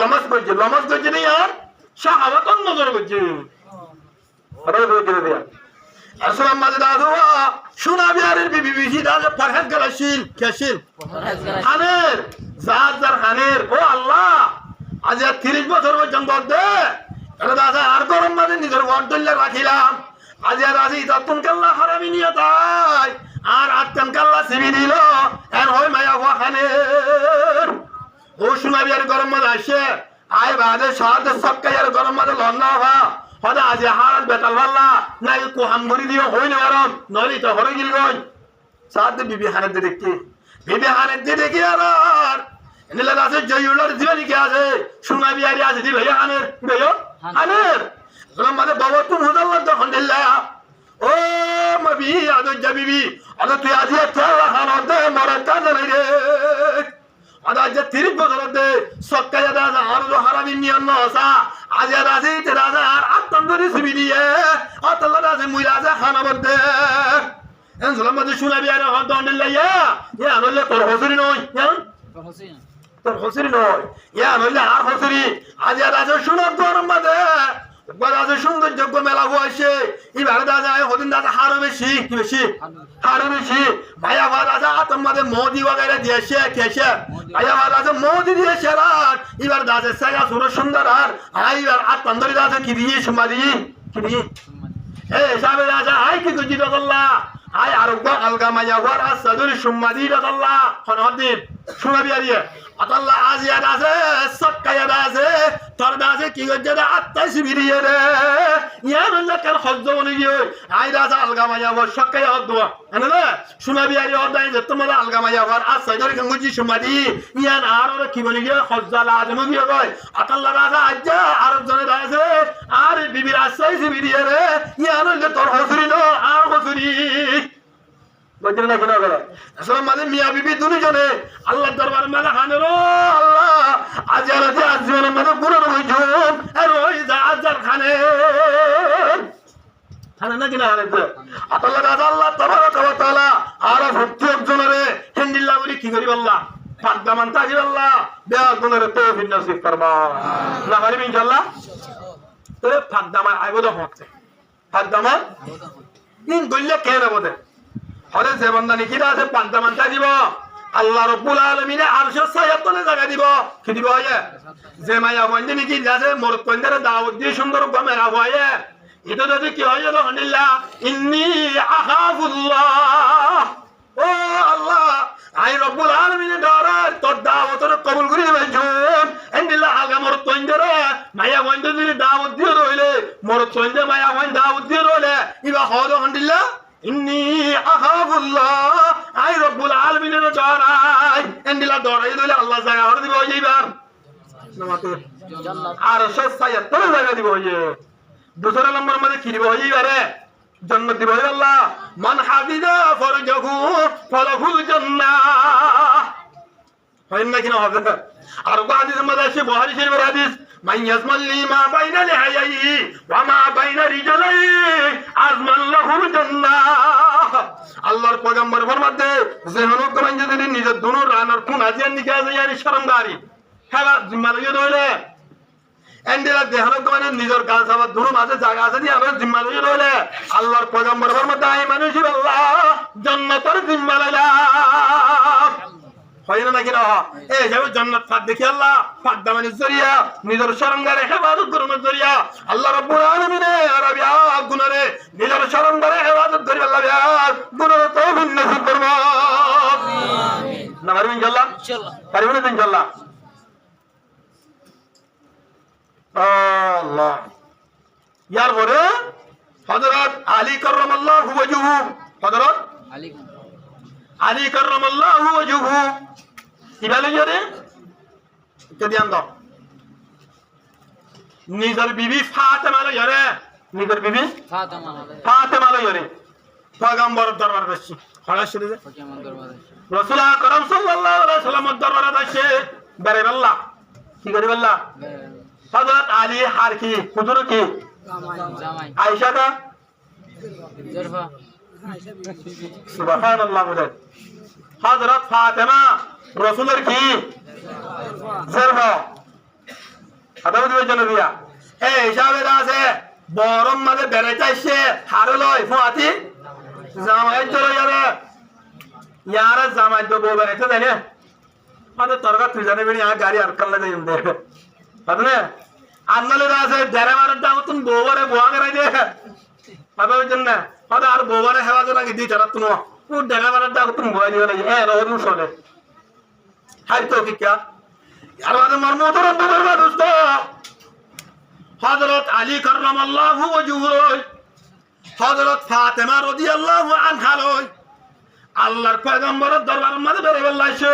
লমাজ করছে নেই আর শাহাওয়াতন নজর করছে আসসালাম মাঝে দাদু শোনা বিহারের বিবি বিশি দাদু ফরহাদ গলাশিল কেশিল হানের জাহাজার হানের ও আল্লাহ আজ 30 বছর পর্যন্ত দে এটা দাদা আর গরম মাঝে নিজের ঘর দল্লে রাখিলাম আজ আর আসি তখন কাল্লা হারামি নিয়ে তাই আর আটকান কাল্লা সিবি দিল এর হয় মায়া হওয়া খানের ও শোনা বিহারের গরম মাঝে আসে আয় বাদে সাথে সবকাই আর গরম মাঝে লন্না হওয়া হদা আজ হারাত বেতাল পাল্লা নাই কোহাম ভরি দিও হই না গরম নইলে তো হরে গিল গই সাথে বিবি হানের দেখি আর এনে আছে জয়ুলার দিবে কি আছে শোনা বিহারি আছে দি ভাইয়া হানের ভাইয়া হানের গরম মাঝে বাবা তুমি হদাল্লাহ তখন দিল্লা ও মাবি আজ যাবিবি আজ তুই আজ তেলা খান দে মরে কাজ নাই রে আজ 30 বছর দে সক্কায় দাদা আর হারামি নিয়ন নসা আজ রাজি তে রাজা আর আত্মন্দরি সিবি দিয়ে আত্মলা রাজা মুই রাজা খানা বদে এন জলাম মাঝে শোনা বিয়ারে হদ দন্ডেল ইয়া নলে তোর হসরি নয় তোর হসরি নয় ইয়া নলে আর হসরি আজ রাজা শোনা তোর মাঝে রাজা সৌন্দর্য মেলা হয়েছে এবার দাদা হদিন দাদা হারো বেশি কি বেশি হারো বেশি ভাইয়া ভাই রাজা তোমাদের মোদি वगैरह দিয়েছে কেছে ভাইয়া ভাই রাজা মোদি দিয়েছে রাত এবার দাদা সায়া সুর সুন্দর আর এবার আত্মন্দরি দাদা কি দিয়ে সমাধি কি দিয়ে সাবে রাজা কি কুজি আল্লাহ আরোগ্য আলগা মাইয়া ওয়ার আসাদুরি সমাধি আল্লাহ হনদিন শোনা বিয়ারিয়ে আল্লাহ আজিয়া আছে সক্কায়া আছে তোর আছে কি গজে আত্মাই সিবিরিয়ে রে ইয়ার কাল হজ্জ বলি গিয়ে আই রাজা আলগা মাইয়া ওয়ার সক্কায়া দোয়া এনে শোনা বিয়ারি অদাই যে তোমার আলগা মাইয়া ওয়ার আসাদুরি গঙ্গুজি সমাধি ইয়ান আর কি বলি গিয়ে হজ্জ লাজম গিয়ে গয় আল্লাহ রাজা আজ্জা আর জনে আছে আর বিবির আসাই সিবিরিয়ে রে ইয়ান তোর হসুরি নো আর হসুরি বজরে না শোনা গেল আসলে মানে মিয়া বিবি দুজনে আল্লাহর দরবার মানে হানের আল্লাহ আজ জীবনে মানে পুরো হইছুন আর ওই আজার খানে না কিনা হানে আল্লাহ রাজা আল্লাহ তাবারাক ওয়া তাআলা আর প্রত্যেক জনের হিন্দিল্লাহ বলি কি করি আল্লাহ ফাকদামান তাজিব আল্লাহ বিয়া গুনের তৌফিক নসিব ফরমা না পারি ইনশাআল্লাহ তো ফাকদামান আইবো হচ্ছে ফাকদামান ইন গল্লে কেন বদে হরে যে বান্দা নিকিরা আছে পাঁচটা মানটা দিব আল্লাহ রাব্বুল আলামিনে আরশের ছায়াতলে জায়গা দিব কি দিব হয় যে মায়া বন্ধে নিকি আছে মোর কন্দারে দাওয়াত দিয়ে সুন্দর গমেরা হয় এটা যদি কি হয় আলহামদুলিল্লাহ ইন্নী আখাফুল্লাহ ও আল্লাহ আই রাব্বুল আলামিনে ডরে তোর দাওয়াতর কবুল করে নেবেন আলহামদুলিল্লাহ আগা মোর কন্দারে মায়া বন্ধে যদি দাওয়াত দিয়ে রইলে মোর কন্দে মায়া বন্ধে দাওয়াত দিয়ে রইলে ইবা হয় আলহামদুলিল্লাহ ইন্নী আখাফুল্লাহ আই রব্বুল আলামিনের ডরাই এন্ডিলা ডরাই দিলে আল্লাহ জায়গা হর দিব এইবার নামাতে জান্নাত আর সসায়া তোর জায়গা দিব এই দুসরা নম্বর মানে কি দিব এইবারে জান্নাত দিব আল্লাহ মান হাফিজা ফরজহু ফলাহুল জান্নাহ হয় না কিনা হবে আর হাদিসের মধ্যে আছে বুখারী শরীফের হাদিস মান ইয়াজমালি মা বাইনা লিহাইহি ওয়া মা বাইনা রিজলাই আজমান লাহুল জান্নাহ আল্লাহর পয়গম্বর ফরমাতে যে হনুকমান যদি নিজের দুনো রানার কোন আজিয়ান নিকে আছে ইয়ারি শরমদারি হেলা জিম্মা লইয়ে রইলে এন্ডিলা দেহনকমান নিজের কাজ আবার দুনো মাঝে জায়গা আছে দি আমরা জিম্মা লইয়ে রইলে আল্লাহর পয়গম্বর ফরমাতে আই মানুষই আল্লাহ জান্নাতের জিম্মা লইলাম হয় না কিনা এই যাবে জান্নাত ফাক দেখি আল্লাহ ফাক দামানের জরিয়া নিজের শরণগারে হেফাজত করানোর জরিয়া আল্লাহ রাব্বুল আলামিন আরবি গুনারে নিজের শরণগারে হেফাজত করি আল্লাহ গুনার তৌফিক নসিব ফরমা আমিন না পারবেন ইনশাআল্লাহ পারবেন ইনশাআল্লাহ আল্লাহ ইয়ার পরে হযরত আলী কাররামাল্লাহু ওয়াজহু হযরত আলী কাররামাল্লাহু ওয়াজহু কিভাবে জানে যদি আন্দা নিজের বিবি ফাতেমা লয় রে নিজের বিবি ফাতেমা লয় রে পয়গম্বর দরবার বসছি খড়া শুরু দে রাসূল আকরাম সাল্লাল্লাহু আলাইহি ওয়াসাল্লামের দরবারে বসে বেরে আল্লাহ কি করে আল্লাহ হযরত আলী হার কি হুজুর কি জামাই আয়েশা কা জরফা সুবহানাল্লাহ বলে হযরত ফাতেমা রাসূলের কি জরফা কথা বুঝবে জন্য দিয়া এই হিসাবে আছে বরম মাঝে বেড়াইতে হারে লয় ফুয়াতি জামাই তো ইয়ারে ইয়ারা জামাই তো বউ বেড়াইতে জানে মানে তরকা তুই জানে বেড়ি আর গাড়ি আর কাল্লা যাই কথা না আন্নালে আছে দেড়ে মারের দাম তুমি বউবারে বোয়া করাই দে কথা বুঝছেন না কথা আর বউবারে হেওয়া তো নাকি দিই তারা তুমি ও দেড়ে মারের দাম তুমি বোয়া দিয়ে লাগে রোজ চলে হাই তো কি क्या यार बात मर मोहतरम बुजुर्ग दोस्तों हजरत अली कररमल्लाहु वजहुहु हजरत फातिमा রাদিয়াল্লাহু আনহা আল্লাহর পয়গম্বরের দরবারের মধ্যে বেরে বললাইছে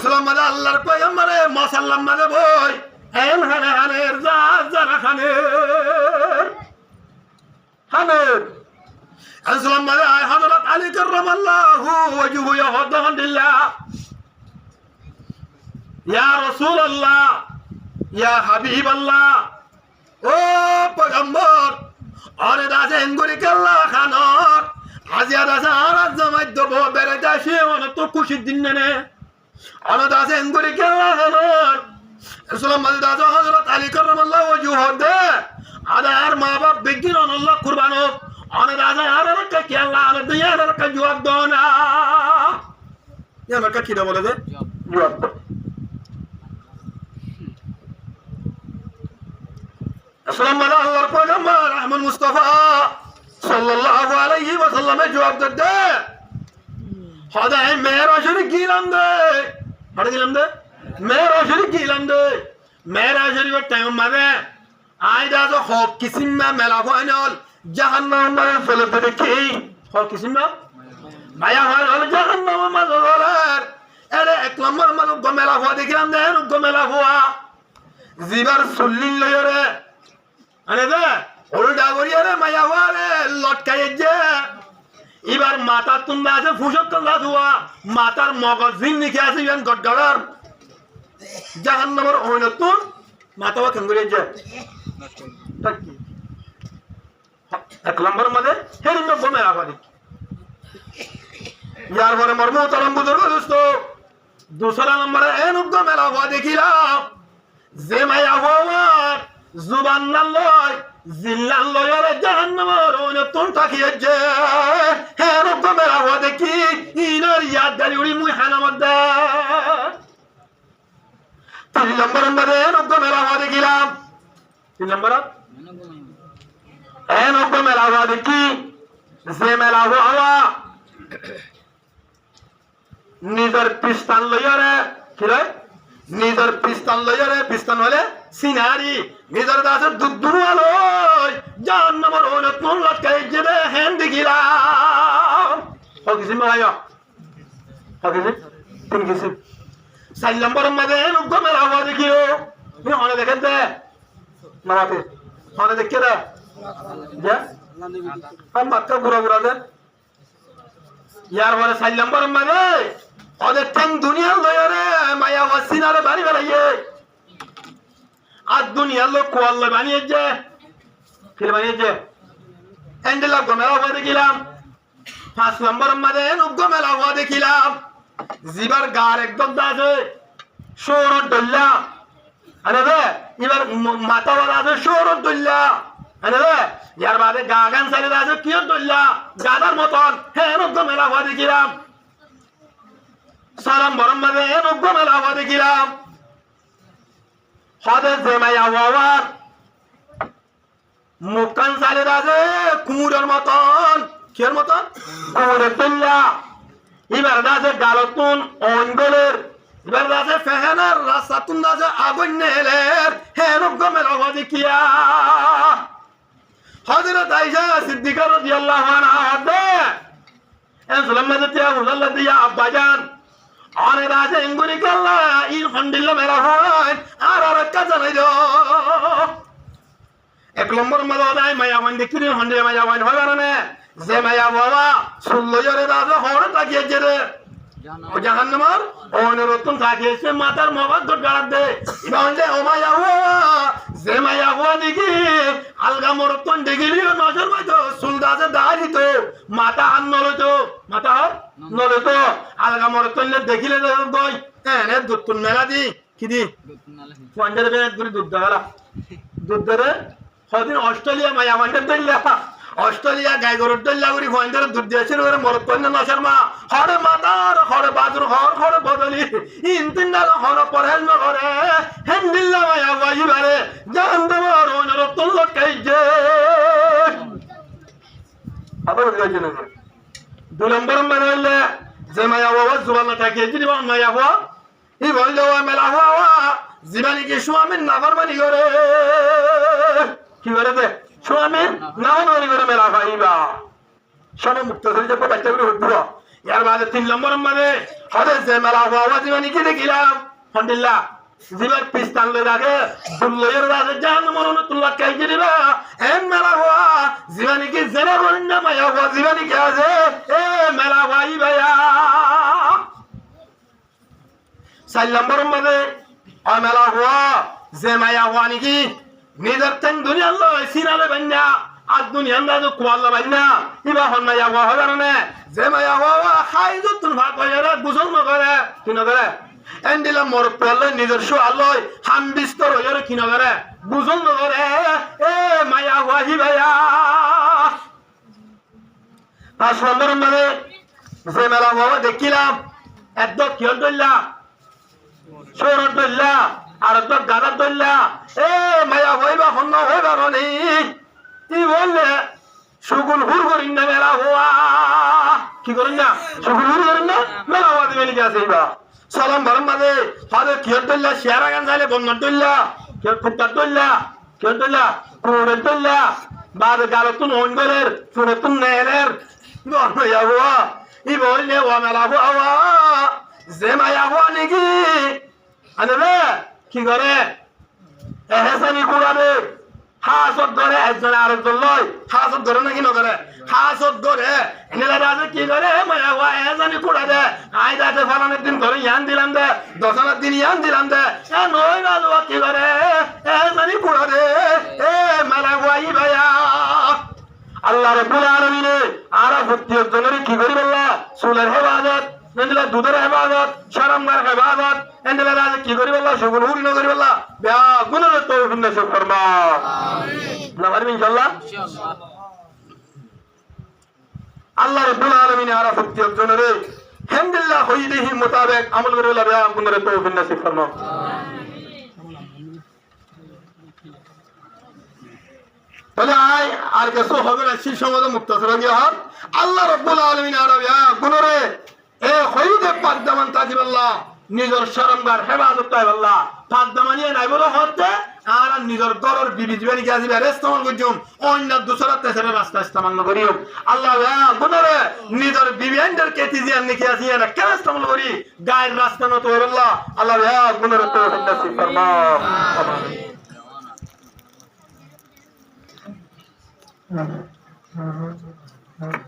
সালাম মাদা আল্লাহর পয়গম্বরে মাসাল্লাম মাদে বই এন হানে হানের যারা হানের সালাম মাদে হযরত আলী কাররামাল্লাহু ওয়াজহু ইয়াহদাল্লাহ ইয়া রাসূলুল্লাহ ইয়া হাবিবাল্লাহ ও পয়গম্বর আরে দাসে এঙ্গুরি কাল্লা খানর আজিয়া দাসে আরাজ জামাই দেব বেরে দাসে অন তো খুশির দিন নে অন দাসে এঙ্গুরি কাল্লা খানর রাসূলুল্লাহ মাদে দাসে হযরত আলী কাররামাল্লাহু ওয়াজহু দে আদার মা বাপ বিগিন আল্লাহ কুরবান অন দাসে আরে কে আল্লাহ আরে দুনিয়া আরে কে জবাব দনা ইয়া মাকা কি বলে দে জবাব আসসালামু আলাইকুম আল্লাহর পয়গম্বর আহমদ মুস্তাফা সাল্লাল্লাহু আলাইহি ওয়াসাল্লামে জবাব দে হদায় মেরাজের গিলাম দে হড় গিলাম দে মেরাজের গিলাম দে মেরাজের টাইম মানে আইদা তো হক কিসিম মে মেলা ফাইনাল জাহান্নাম মে ফেলে দে কি হক কিসিম মে মায়া হল জাহান্নাম মে দলার এরে এক নম্বর মানে গমেলা হওয়া দেখিলাম দে গমেলা হওয়া জিবার সুল্লিন লয়রে আরে দে ওলডা গরিয়ারে মায়াওয়ারে লটকায়ে যে এবার মাথা তুমবা আছে ফুসক কল্লা ধোয়া মাথার মগজ জিন লিখে আছে ইয়ান গডগড়ার জাহান্নামের ওইনতুন মাথাওয়া কঙ্গরে যে এক নম্বর মধ্যে হেরিন গমে রাখা यार পরে মর্ম তরম বুজুর্গ দোস্ত दूसरा नंबर এন গমে রাখা দেখিলাম যে মায়াওয়ার জুবান লয় জিল্লান লয়রে জাহান্নামের ওনতুন তাকিয়ে যে হে রব মেরা হওয়া দেখি ইনার ইয়াদ দালি উড়ি মুই হানামদ্দা 3 নম্বর মধ্যে রব মেরা হওয়া দেখিলাম 3 নম্বর এন রব মেরা হওয়া দেখি যে মেরা হওয়া নিজের পিস্তান লয়রে কি রে নিজের পিস্তান লয়রে পিস্তান হলে সিনারি নিজের দাসে দুধুরু আলোয় জাহান্নামের ওনতুন লটকাই যেবে হেন দেখিলাম হকিসি মায়া হকিসি তিন কিসি 4 নম্বর মধ্যে নুগ মেলা হওয়া দেখিও তুমি হনে দেখেন দে মারাতে হনে দেখে দে যা আর মাত্র ঘুরা ঘুরা দে ইয়ার পরে 4 নম্বর মধ্যে ওদের ঠ্যাং দুনিয়ার লয়রে মায়া ওয়াসিনারে বাড়ি বেড়াইয়ে আর দুনিয়ার লোক কোয়াল্লা বানিয়েছে ফির বানিয়েছে এন্ডেলা গমেলা হওয়া দেখিলাম 5 নম্বর মধ্যে গমেলা হওয়া দেখিলাম জিবার গার একদম আছে সৌর দল্লা আরে রে এবার মাথা বলা আছে সৌর দল্লা আরে রে ইয়ার বাদে গা গান চালিয়ে আছে কি দল্লা গাদার মতন হ্যাঁ গমেলা হওয়া দেখিলাম 6 নম্বর মধ্যে গমেলা হওয়া দেখিলাম হদে জেমায়া ওয়ার মুকান সালে রাজে কুমুরের মতন কির মতন কুমুরের তল্লা এবার রাজে গালতুন অঙ্গলের এবার রাজে ফেহানার রাসাতুন রাজে আগুন নেলের হেন গমের আওয়াজ কিয়া হযরত আয়েশা সিদ্দিকা রাদিয়াল্লাহু আনহা দে এন সুলাইমান দিয়া হুজাল্লাহ দিয়া আব্বাজান আরে রাজে এঙ্গুরি কাল্লা ইন হন্ডিল্লা মেরা হয় আর কাজা নাই দো 1 নম্বর মাদাই মায়াওয়ান দেখিরি হন্ডে মায়াওয়ান হয় না যে মায়া বাবা সুল্লয়রে রাজা হড় তাকিয়ে যে রে জাহান্নামের ওনরতুন তাকিয়েছে মাথার মবাদ গড়াত দে ইবান্ডে ও মায়াওয়া যে মায়াওয়া দেখি আলগা মরতুন দেখিলি নজর বাইতো সুলদাসে দাঁড়ি তো মাথা আন নলতো মাথা নলতো আলগা মরতুন দেখিলে গই এনে দুতুন মেলা দি কি দি পঞ্জাবে করে দুধ দেওয়া দুধ ধরে সদিন অস্ট্রেলিয়া মায়া মান্ডের দইলা অস্ট্রেলিয়া গাই গরুর দইলা করি পঞ্জাবে দুধ দিয়েছিল ওরা মরত পণ্য নশার মা হরে মাতার হরে বাজুর হরে বদলি ইন্তিন্দার হরে পরহেজ নগরে হেন্দিল্লা মায়া বাজিবারে জান দেবার ওনার তুল্লত কাইজে আবার গাইছে না 2 নম্বর মানে হইলে যে মায়া বাবা জুবান থাকে যদি মায়া হওয়া ই বললে ও মেলা হওয়া জীবানী কি স্বামীর নাফরমানি করে কি করে দে স্বামীর নাফরমানি করে মেলা ভাইবা সবে মুক্ত হয়ে যাবে বাচ্চা করে উঠবো এর বাদে 3 নম্বর মানে হবে যে মেলা হওয়া জীবানী কি দেখিলাম আলহামদুলিল্লাহ জীবের পিস্তান লই রাখে দুল্লয়ের রাজে জান মরণ তুল্লা কাই দিবা এম মেলা হওয়া জীবানী কি জেনে বলেন না মায়া হওয়া জীবানী কি আছে এ মেলা ভাই ভাইয়া 4 নম্বর মানে মেলা হওয়া যে মায়া হওয়া নাকি নিজের তেন দুনিয়ার লয় সিনালে বান্যা আর দুনিয়ার রাজু কুয়াল্লা বান্যা ইবা হন মায়া হওয়া হয় জানে যে মায়া হওয়া খাই যতুন ভাত হয়ে বুঝল নকরে কি নকরে এন্ডিলা মোর পড়লে নিজের সোয়ালয় হাম বিস্তর হয়ে কি নকরে বুঝল নকরে এ মায়া হওয়া হি ভাইয়া 5 নম্বর মানে যে মেলা হওয়া দেখিলাম একদম কিয় দইলা সৌরভ দইলা আর তো গাদার দইলা এ মায়া হইবা হন্য হইবা রনি কি বললে সুগুল হুর করিন না মেলা হওয়া কি করেন না সুগুল হুর করেন না মেলা হওয়া দিবে নাকি আছে এইবা সালাম বারম বাদে হাতে কিয়র দইলা শেয়ারা গান যাইলে বন্ধন দইলা কিয়র ফুটার দইলা কিয়র দইলা কুড়ের দইলা বাদ গালতুন অঙ্গলের ফুনতুন নেলের মায়া হওয়া ই বললে ও মেলা হওয়া যে মায়া হওয়া নাকি আনে কি করে এহেসানি কুড়াবে হাসত ধরে একজনে আরেকজন লয় হাসত ধরে নাকি নকরে হাসত ধরে এনেলা রাজে কি করে মায়া হওয়া এহেসানি কুড়া দে আই দাতে ফালানের দিন ধরে ইয়ান দিলাম দে দশানের দিন ইয়ান দিলাম দে এ নয় রাজুয়া কি করে এহেসানি কুড়া দে এ মেলা হওয়া ই ভাইয়া আল্লাহ রাব্বুল আলামিনে আরা ভক্তির জন্য কি করি বললা সুলের হেফাজত এন্দিলা দুধের হেফাজত শরমগার হেফাজত এন্দিলা রাজে কি করি বললা সুগুন হুরি ন করি বললা বিয়া গুণের তৌফিক নসিব ফরমা আমিন না পারবি ইনশাআল্লাহ আল্লাহ রাব্বুল আলামিনে আরা ভক্তির জন্য রে হামদুলিল্লাহ হইদিহি মোতাবেক আমল করে বললা বিয়া গুণের তৌফিক নসিব ফরমা তাহলে আর কিছু হবে না সেই সমাজে মুক্ত সরঙ্গী হন আল্লাহ রাব্বুল আলামিন আরবিয়া গুণরে এ হইদে পাকদামান তাজিবাল্লাহ নিজের শরমগার হেফাজত তাইবাল্লাহ পাকদামানিয়ে নাই বলে হতে আর নিজের গরর বিবি জীবনী কি আজিবে ইস্তেমাল করজুম অন্য দুসরা তেসরা রাস্তা ইস্তেমাল করিও আল্লাহ গুণরে নিজের বিবি এন্ডার কেতি জিয়ান নাকি আসিয়ে না কেন ইস্তেমাল করি গায়ের রাস্তা নত আল্লাহ আল্লাহ গুণরে তৌফিক নসিব ফরমাও আমিন